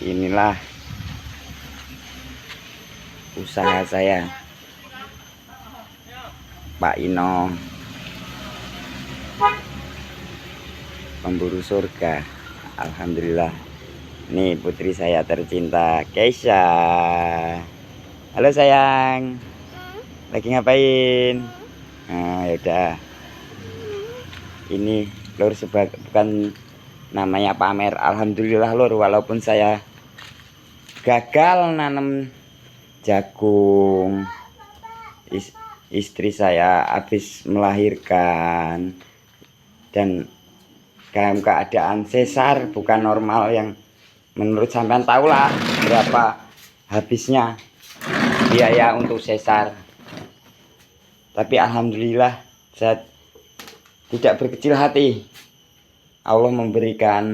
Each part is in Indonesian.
Inilah usaha saya, Pak Ino, pemburu surga. Alhamdulillah. Nih putri saya tercinta, Keisha. Halo sayang, lagi ngapain? Nah, yaudah. Ini lur bukan namanya pamer. Alhamdulillah lur, walaupun saya gagal nanam jagung, istri saya habis melahirkan, dan dalam keadaan sesar bukan normal, yang menurut sampean tahulah berapa habisnya biaya untuk sesar. Tapi alhamdulillah saya tidak berkecil hati. Allah memberikan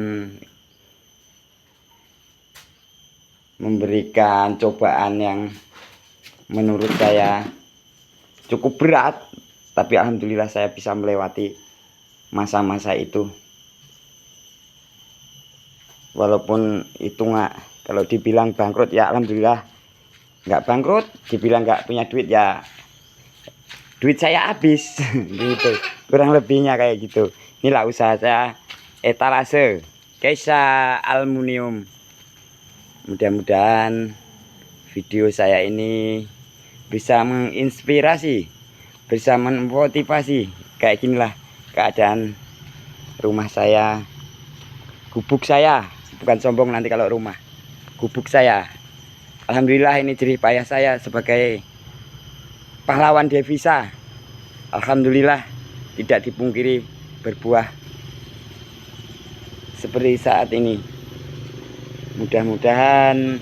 cobaan yang menurut saya cukup berat, tapi alhamdulillah saya bisa melewati masa-masa itu. Walaupun itu kalau dibilang bangkrut ya alhamdulillah nggak bangkrut, dibilang nggak punya duit ya duit saya habis gitu, kurang lebihnya kayak gitu. Inilah usaha saya, etalase Keisha Aluminium. Mudah-mudahan video saya ini bisa menginspirasi, bisa memotivasi. Kayak ginilah keadaan rumah saya, gubuk saya. Bukan sombong nanti kalau rumah, gubuk saya. Alhamdulillah ini jerih payah saya sebagai pahlawan devisa. Alhamdulillah tidak dipungkiri berbuah seperti saat ini. Mudah-mudahan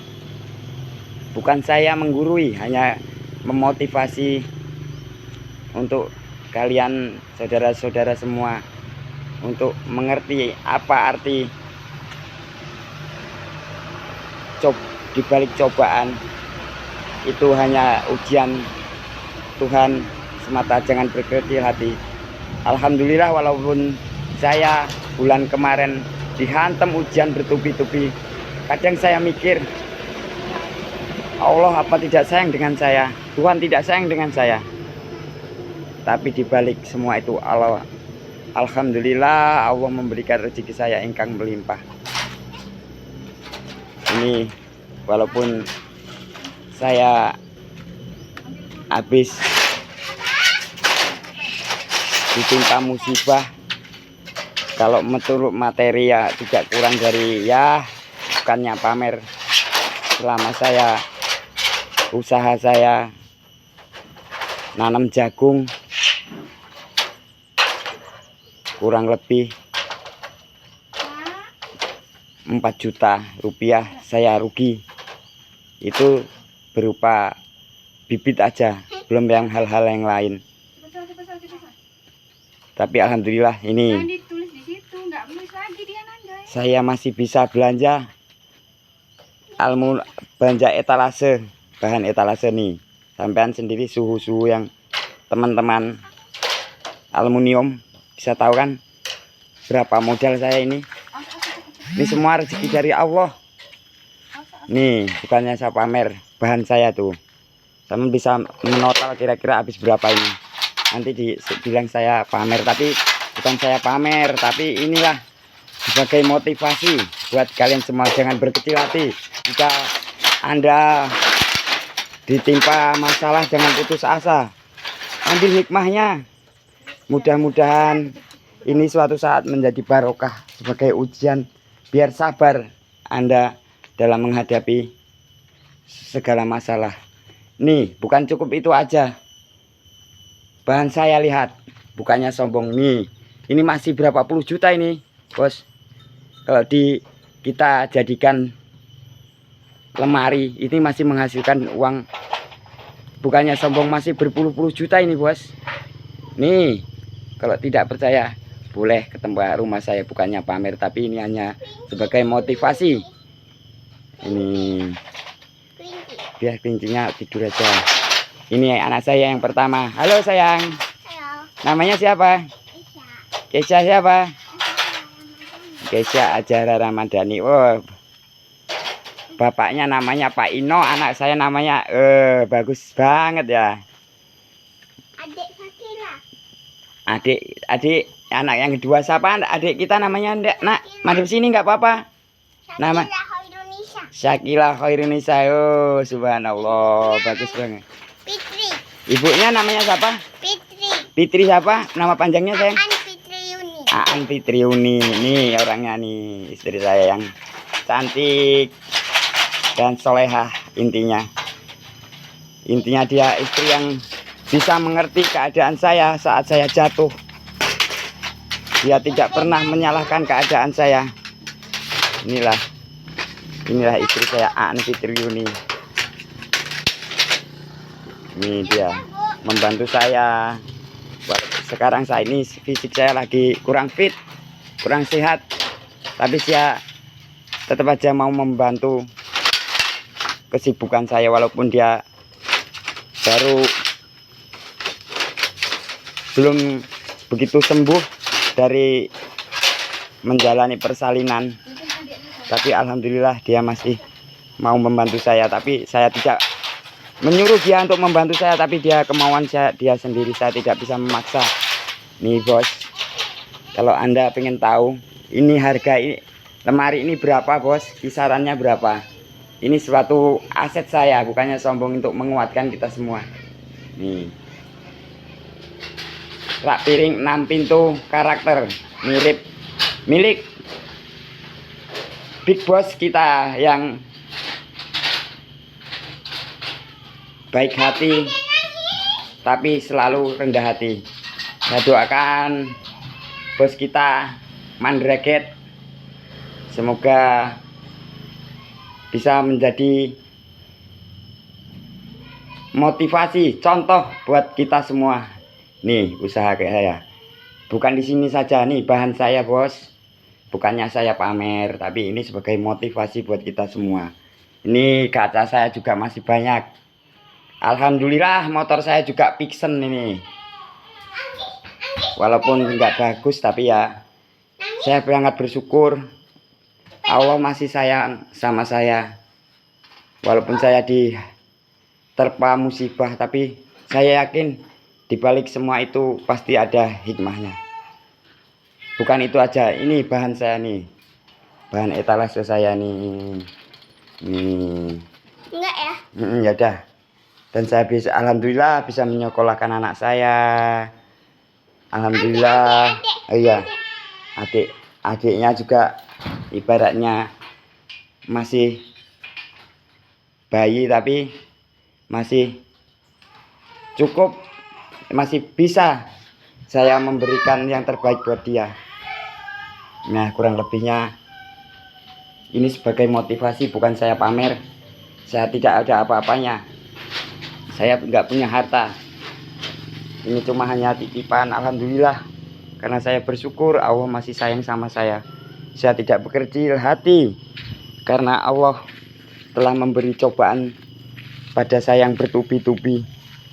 bukan saya menggurui, hanya memotivasi untuk kalian saudara-saudara semua untuk mengerti apa arti dibalik cobaan itu hanya ujian Tuhan semata, jangan berkecil hati. Alhamdulillah walaupun saya bulan kemarin dihantam ujian bertubi-tubi, kadang saya mikir, Allah apa tidak sayang dengan saya? Tuhan tidak sayang dengan saya. Tapi dibalik semua itu alhamdulillah Allah memberikan rezeki saya ingkang melimpah. Ini walaupun saya habis ditimpa musibah, kalau menurut materi ya tidak kurang dari, ya bukannya pamer, selama saya usaha saya nanam jagung kurang lebih 4 juta rupiah saya rugi. Itu berupa bibit aja, belum yang hal-hal yang lain. Tapi alhamdulillah ini saya masih bisa belanja belanja etalase, bahan etalase nih. Sampean sendiri suhu-suhu yang teman-teman aluminium bisa tahu kan berapa modal saya ini. Ini semua rezeki dari Allah. Nih bukannya saya pamer, bahan saya tuh. Teman bisa menotal kira-kira habis berapa ini. Nanti dibilang saya pamer, tapi bukan saya pamer, tapi inilah sebagai motivasi buat kalian semua. Jangan berkecil hati. Jika Anda ditimpa masalah, jangan putus asa. Ambil hikmahnya. Mudah-mudahan ini suatu saat menjadi barokah sebagai ujian. Biar sabar Anda dalam menghadapi segala masalah. Nih bukan cukup itu aja. Bahan saya lihat, bukannya sombong nih. Ini masih berapa puluh juta ini, bos. Kalau kita jadikan lemari, ini masih menghasilkan uang. Bukannya sombong, masih berpuluh-puluh juta ini, bos. Nih, kalau tidak percaya, boleh ke tempat rumah saya. Bukannya pamer, tapi ini hanya sebagai motivasi. Ini biar kelincinya tidur aja. Ini anak saya yang pertama. Halo sayang. Halo. Namanya siapa? Keisha siapa? Keisha Ajara Ramadhani. Oh, Bapaknya namanya Pak Ino, anak saya namanya bagus banget ya. Adik Sakila. Adik anak yang kedua siapa? Adik kita namanya Ndek, Nak. Mari sini nggak apa-apa. Nama Syakila Khairunisa. Oh, subhanallah, bagus banget. Fitri. Ibunya namanya siapa? Fitri. Fitri siapa? Nama panjangnya, sayang? Aan Fitri Yuni. Aan Fitri Yuni. Nih orangnya nih, istri saya yang cantik dan solehah intinya. Intinya dia istri yang bisa mengerti keadaan saya saat saya jatuh. Dia tidak pernah menyalahkan keadaan saya. Inilah istri saya, Aan Fitri Yuni. Ini dia membantu saya. Sekarang saya ini fisik saya lagi kurang fit, kurang sehat, tapi saya tetap aja mau membantu kesibukan saya walaupun dia baru belum begitu sembuh dari menjalani persalinan, tapi alhamdulillah dia masih mau membantu saya. Tapi saya tidak menyuruh dia untuk membantu saya, tapi dia kemauan dia sendiri, saya tidak bisa memaksa. Nih bos, kalau Anda pengen tahu ini harga ini lemari ini berapa bos, kisarannya berapa, ini suatu aset saya, bukannya sombong, untuk menguatkan kita semua. Nih rak piring 6 pintu karakter mirip milik big boss kita yang baik hati tapi selalu rendah hati. Saya doakan bos kita Mandraget semoga bisa menjadi motivasi, contoh buat kita semua. Nih usaha kayak saya, bukan di sini saja nih bahan saya bos, bukannya saya pamer, tapi ini sebagai motivasi buat kita semua. Ini kaca saya juga masih banyak. Alhamdulillah motor saya juga Pixen ini. Walaupun nggak bagus, tapi ya saya sangat bersyukur Allah masih sayang sama saya. Walaupun saya diterpa musibah, tapi saya yakin dibalik semua itu pasti ada hikmahnya. Bukan itu aja, ini bahan saya nih, bahan etalase saya nih. Enggak ya? Ya udah. Dan saya bisa, alhamdulillah bisa menyekolahkan anak saya. Alhamdulillah. Iya. Adiknya juga ibaratnya masih bayi tapi masih cukup, masih bisa saya memberikan yang terbaik buat dia. Nah kurang lebihnya ini sebagai motivasi, bukan saya pamer. Saya tidak ada apa-apanya, saya nggak punya harta, ini cuma hanya titipan. Alhamdulillah, karena saya bersyukur Allah masih sayang sama saya. Saya tidak berkecil hati karena Allah telah memberi cobaan pada saya yang bertubi-tubi.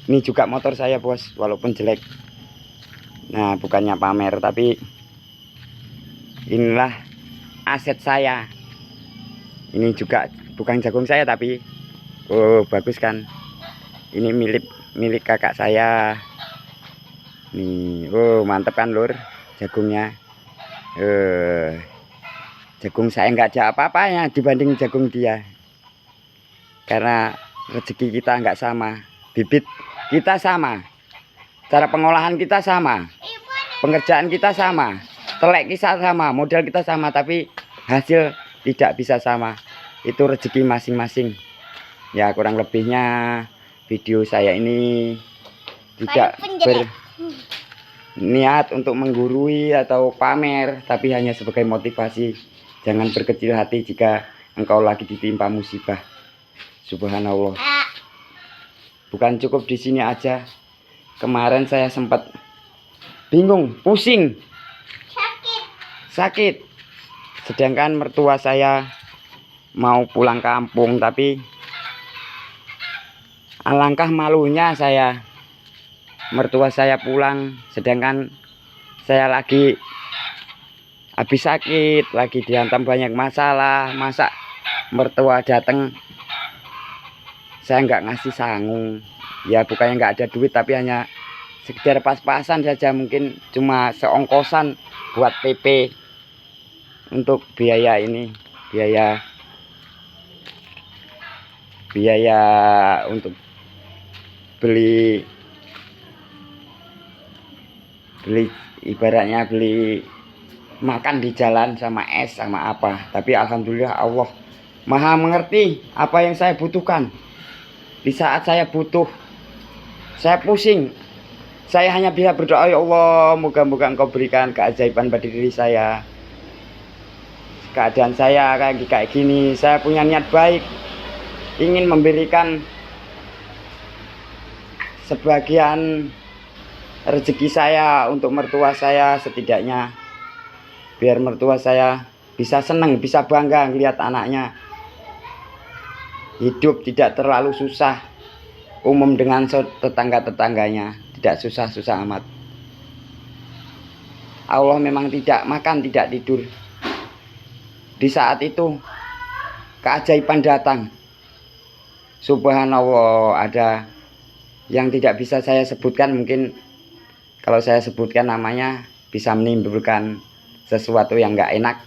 Ini juga motor saya bos, walaupun jelek. Nah bukannya pamer, tapi inilah aset saya. Ini juga bukan jagung saya, tapi oh bagus kan, ini milik kakak saya nih. Oh mantep kan lur jagungnya. Jagung saya nggak ada apa-apanya dibanding jagung dia, karena rezeki kita nggak sama, bibit kita sama, cara pengolahan kita sama, pengerjaan kita sama, telek kita sama, modal kita sama, tapi hasil tidak bisa sama. Itu rezeki masing-masing. Ya kurang lebihnya video saya ini tidak berniat untuk menggurui atau pamer, tapi hanya sebagai motivasi. Jangan berkecil hati jika engkau lagi ditimpa musibah. Subhanallah. Bukan cukup di sini aja. Kemarin saya sempat bingung, pusing, sakit. Sedangkan mertua saya mau pulang kampung, tapi alangkah malunya saya, mertua saya pulang sedangkan saya lagi habis sakit, lagi dihantam banyak masalah. mertua datang saya nggak ngasih sangu. Ya bukannya nggak ada duit, tapi hanya sekedar pas-pasan saja, mungkin cuma seongkosan buat PP untuk biaya ini, biaya untuk beli ibaratnya beli makan di jalan sama es sama apa. Tapi alhamdulillah Allah Maha mengerti apa yang saya butuhkan. Di saat saya butuh, saya pusing, saya hanya bisa berdoa, ya Allah, moga-moga Engkau berikan keajaiban pada diri saya. Keadaan saya kayak gini, saya punya niat baik, ingin memberikan sebagian rezeki saya untuk mertua saya, setidaknya biar mertua saya bisa senang, bisa bangga melihat anaknya hidup tidak terlalu susah, umum dengan tetangga-tetangganya, tidak susah-susah amat. Allah memang tidak makan, tidak tidur. Di saat itu keajaiban datang. Subhanallah, ada yang tidak bisa saya sebutkan, mungkin kalau saya sebutkan namanya bisa menimbulkan sesuatu yang nggak enak.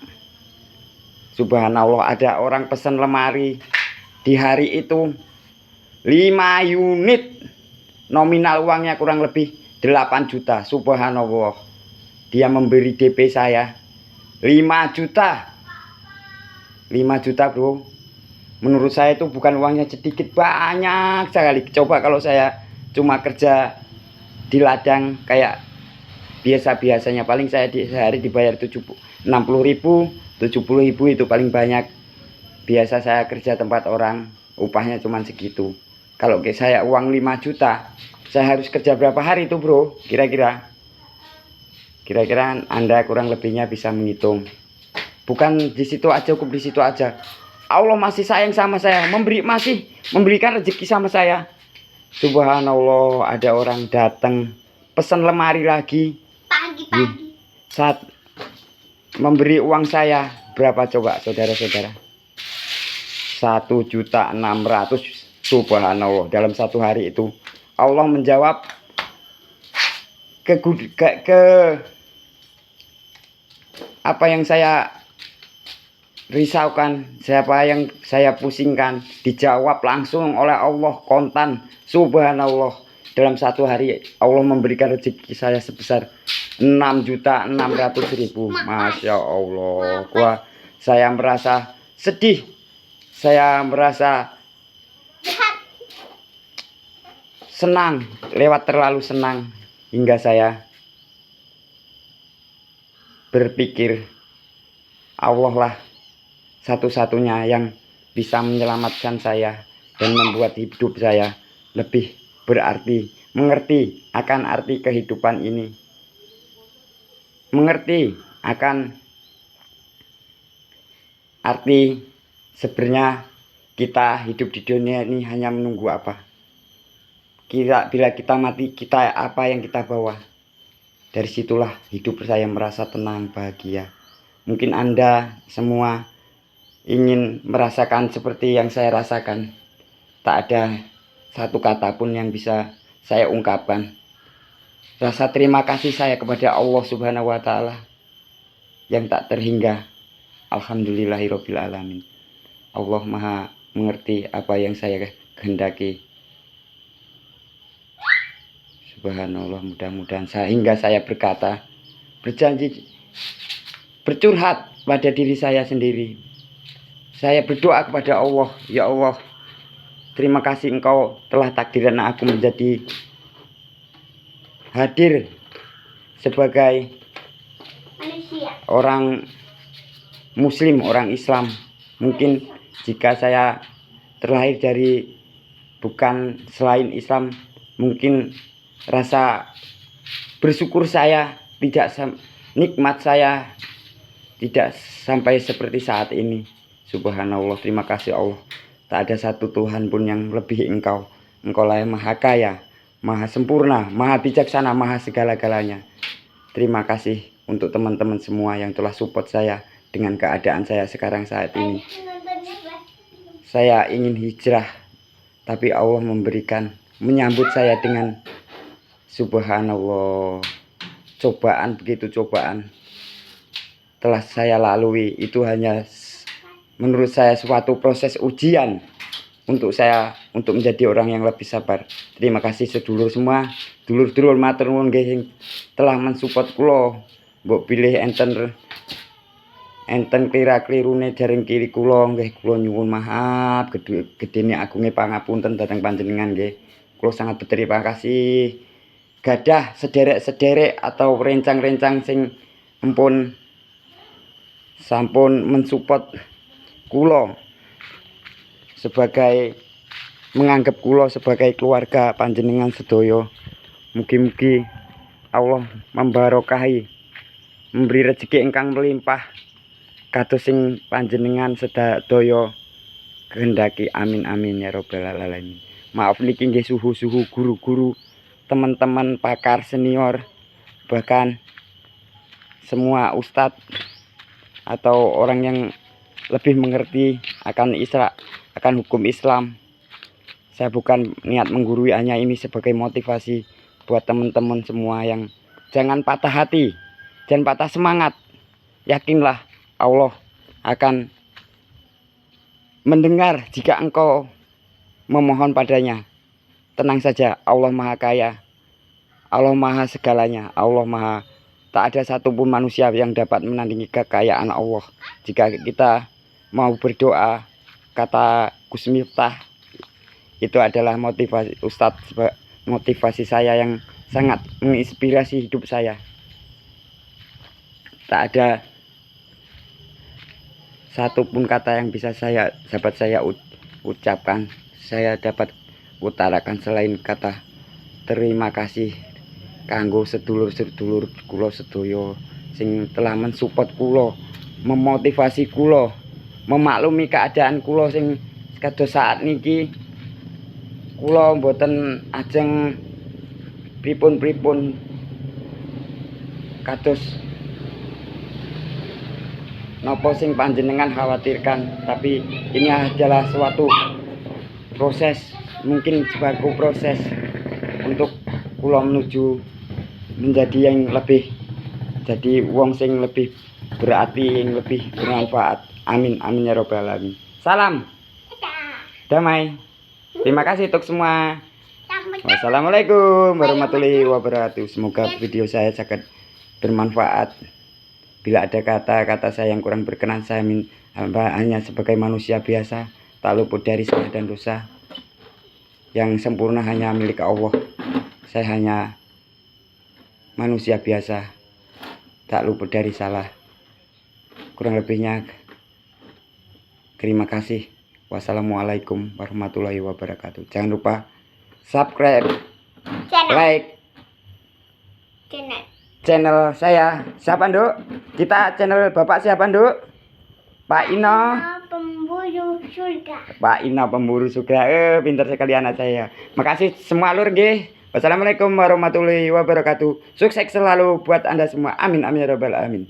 Subhanallah, ada orang pesan lemari di hari itu 5 unit, nominal uangnya kurang lebih 8 juta. Subhanallah, dia memberi DP saya 5 juta. 5 juta bro, menurut saya itu bukan uangnya sedikit, banyak sekali. Coba kalau saya cuma kerja di ladang kayak biasa-biasanya, paling saya sehari dibayar 60.000, 70.000 itu paling banyak. Biasa saya kerja tempat orang, upahnya cuma segitu. Kalau saya uang 5 juta, saya harus kerja berapa hari itu bro? Kira-kira Anda kurang lebihnya bisa menghitung. Bukan di situ aja, cukup di situ aja. Allah masih sayang sama saya, masih memberikan rezeki sama saya. Subhanallah, ada orang datang pesan lemari lagi. Pagi-pagi. Saat memberi uang saya berapa coba saudara-saudara? 1.600.000. Subhanallah, dalam satu hari itu Allah menjawab ke apa yang saya risaukan, siapa yang saya pusingkan, dijawab langsung oleh Allah kontan. Subhanallah, dalam satu hari Allah memberikan rezeki saya sebesar 6.600.000. Masya Allah, saya merasa sedih, saya merasa senang, lewat terlalu senang, hingga saya berpikir Allah lah satu-satunya yang bisa menyelamatkan saya dan membuat hidup saya lebih berarti, mengerti akan arti kehidupan ini, mengerti akan arti sebenarnya kita hidup di dunia ini hanya menunggu apa. Bila kita mati, kita apa yang kita bawa. Dari situlah hidup saya merasa tenang, bahagia. Mungkin Anda semua ingin merasakan seperti yang saya rasakan. Tak ada satu kata pun yang bisa saya ungkapkan. Rasa terima kasih saya kepada Allah Subhanahu wa Ta'ala yang tak terhingga. Alhamdulillahirabbil alamin. Allah Maha mengerti apa yang saya kehendaki. Subhanallah, mudah-mudahan sehingga saya berkata, berjanji, bercurhat pada diri saya sendiri. Saya berdoa kepada Allah, ya Allah, terima kasih Engkau telah takdirkan aku menjadi hadir sebagai Manusia. orang Muslim, orang Islam. Mungkin jika saya terlahir dari bukan selain Islam, mungkin rasa bersyukur saya tidak nikmat saya tidak sampai seperti saat ini. Subhanallah, terima kasih Allah. Tak ada satu Tuhan pun yang lebih Engkau. Engkau lah yang maha kaya, maha sempurna, maha bijaksana, maha segala-galanya. Terima kasih untuk teman-teman semua yang telah support saya dengan keadaan saya sekarang saat ini. saya ingin hijrah, tapi Allah menyambut saya dengan subhanallah. Cobaan, begitu cobaan telah saya lalui. Itu hanya menurut saya suatu proses ujian untuk saya untuk menjadi orang yang lebih sabar. Terima kasih sedulur semua, dulur-dulur matur nuwun nggih sing telah mensupport kula. Mbok pilih enten klira-klirune jaring kiri kula nggih, kula nyuwun maaf gedene agunge pangapunten dhateng panjenengan nggih. Kula sangat berterima kasih gadah sederek-sederek atau rencang-rencang sing sampun mensupport kula sebagai menganggap kula sebagai keluarga panjenengan sedaya. Mugi-mugi Allah membarokahi, memberi rezeki ingkang melimpah kados sing panjenengan sedaya kehendaki. Amin amin ya robbal alamin. Maaf niki nggih suhu-suhu guru-guru, teman-teman pakar senior, bahkan semua ustadz atau orang yang lebih mengerti akan hukum Islam. Saya bukan niat menggurui, hanya ini sebagai motivasi buat teman-teman semua yang jangan patah hati, jangan patah semangat. Yakinlah Allah akan mendengar jika engkau memohon padanya. Tenang saja, Allah Maha Kaya, Allah Maha segalanya, Allah Maha, tak ada satupun manusia yang dapat menandingi kekayaan Allah. Jika kita mau berdoa, kata Gus Miftah, itu adalah motivasi Ustadz, motivasi saya yang sangat menginspirasi hidup saya. Tak ada satupun kata yang bisa dapat saya ucapkan, saya dapat utarakan selain kata terima kasih kanggo sedulur-sedulur kula sedaya sing telah mensupport kula, memotivasi kula, memaklumi keadaan kula sing kados saat niki. Kula mboten ajeng pripun-pripun kados napa sing panjenengan khawatirkan, tapi ini adalah suatu proses, mungkin sebagai proses untuk kula menuju menjadi yang lebih, jadi wong sing lebih berarti, yang lebih bermanfaat. Amin amin ya robbal alamin. Salam damai. Terima kasih untuk semua. Wassalamualaikum warahmatullahi wabarakatuh. Semoga video saya sangat bermanfaat. Bila ada kata-kata saya yang kurang berkenan, saya hanya sebagai manusia biasa, tak luput dari salah dan dosa. Yang sempurna hanya milik Allah. Saya hanya manusia biasa, tak luput dari salah. Kurang lebihnya terima kasih. Wassalamualaikum warahmatullahi wabarakatuh. Jangan lupa subscribe, like channel saya. Siapa Nduk? Kita channel Bapak siapa Nduk? Pak Ino. Pemburu surga. Pak Ino pemburu surga. Pintar sekali anak saya. Makasih semua lur nggih. Wassalamualaikum warahmatullahi wabarakatuh. Sukses selalu buat Anda semua. Amin amin ya rabbal alamin.